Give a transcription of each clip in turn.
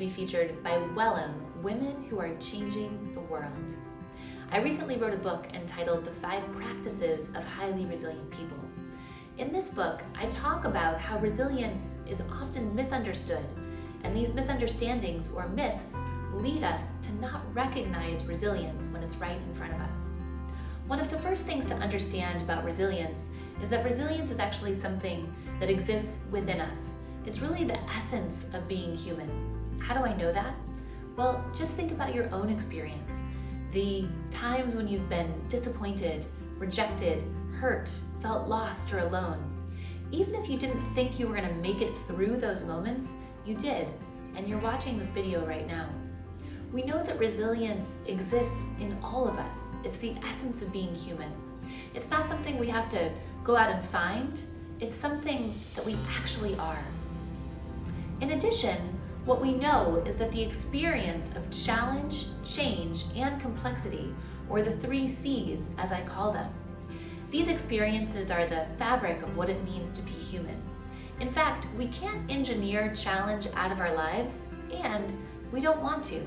be featured by Welum, Women Who Are Changing the World. I recently wrote a book entitled The 5 Practices of Highly Resilient People. In this book, I talk about how resilience is often misunderstood, and these misunderstandings or myths lead us to not recognize resilience when it's right in front of us. One of the first things to understand about resilience is that resilience is actually something that exists within us. It's really the essence of being human. How do I know that? Well, just think about your own experience. The times when you've been disappointed, rejected, hurt, felt lost or alone. Even if you didn't think you were going to make it through those moments, you did, and you're watching this video right now. We know that resilience exists in all of us. It's the essence of being human. It's not something we have to go out and find. It's something that we actually are. In addition, what we know is that the experience of challenge, change, and complexity, or the 3 C's as I call them, these experiences are the fabric of what it means to be human. In fact, we can't engineer challenge out of our lives, and we don't want to.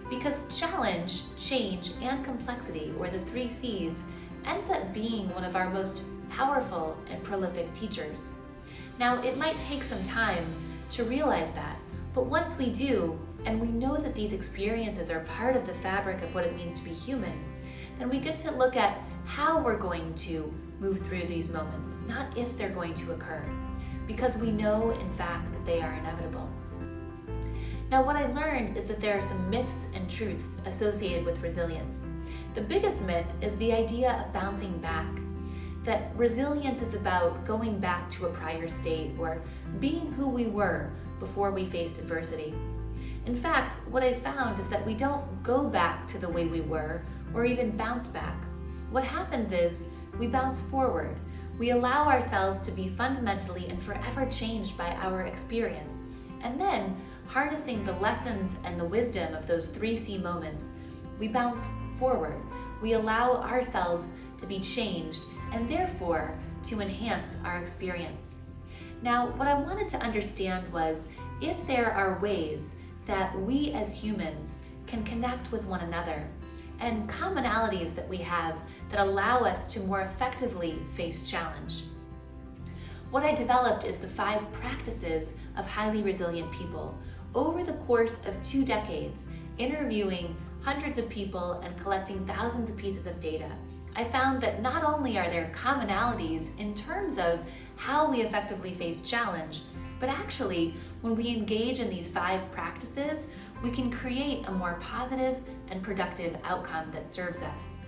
Because challenge, change, and complexity, or the 3 C's, ends up being one of our most powerful and prolific teachers. Now, it might take some time to realize that, but once we do, and we know that these experiences are part of the fabric of what it means to be human, then we get to look at how we're going to move through these moments, not if they're going to occur, because we know, in fact, that they are inevitable. Now, what I learned is that there are some myths and truths associated with resilience. The biggest myth is the idea of bouncing back, that resilience is about going back to a prior state or being who we were before we faced adversity. In fact, what I found is that we don't go back to the way we were or even bounce back. What happens is we bounce forward. We allow ourselves to be fundamentally and forever changed by our experience. And then, harnessing the lessons and the wisdom of those 3 C moments, we bounce forward. We allow ourselves to be changed and therefore to enhance our experience. Now, what I wanted to understand was if there are ways that we as humans can connect with one another and commonalities that we have that allow us to more effectively face challenge. What I developed is the 5 practices of highly resilient people. Over the course of 2 decades, interviewing hundreds of people and collecting thousands of pieces of data, I found that not only are there commonalities in terms of how we effectively face challenge, but actually, when we engage in these 5 practices, we can create a more positive and productive outcome that serves us.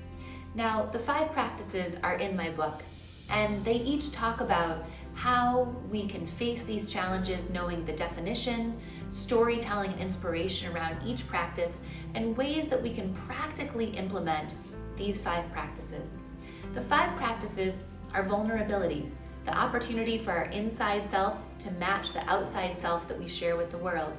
Now, the 5 practices are in my book, and they each talk about how we can face these challenges knowing the definition, storytelling and inspiration around each practice, and ways that we can practically implement these 5 practices. The 5 practices are vulnerability, the opportunity for our inside self to match the outside self that we share with the world.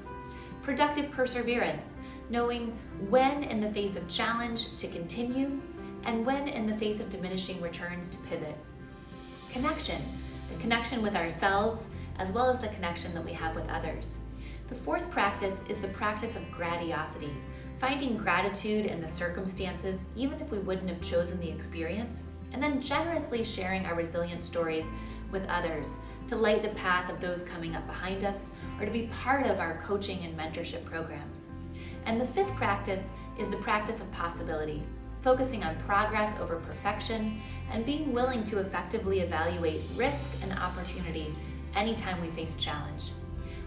Productive perseverance, knowing when in the face of challenge to continue, and when in the face of diminishing returns to pivot. Connection, the connection with ourselves, as well as the connection that we have with others. The 4th practice is the practice of grati-osity, finding gratitude in the circumstances, even if we wouldn't have chosen the experience, and then generously sharing our resilient stories with others to light the path of those coming up behind us or to be part of our coaching and mentorship programs. And the 5th practice is the practice of possibility, focusing on progress over perfection and being willing to effectively evaluate risk and opportunity anytime we face challenge.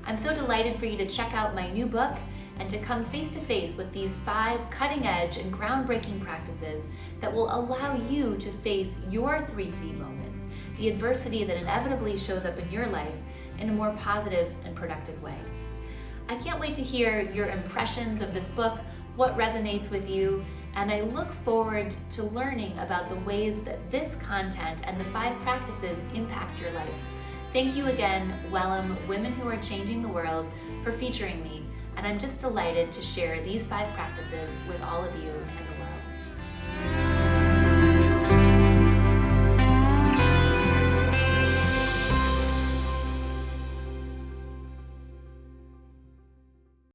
I'm so delighted for you to check out my new book and to come face to face with these 5 cutting-edge and groundbreaking practices that will allow you to face your 3 C moments, the adversity that inevitably shows up in your life, in a more positive and productive way. I can't wait to hear your impressions of this book, what resonates with you, and I look forward to learning about the ways that this content and the 5 practices impact your life. Thank you again, Welum, Women Who Are Changing the World, for featuring me, and I'm just delighted to share these 5 practices with all of you.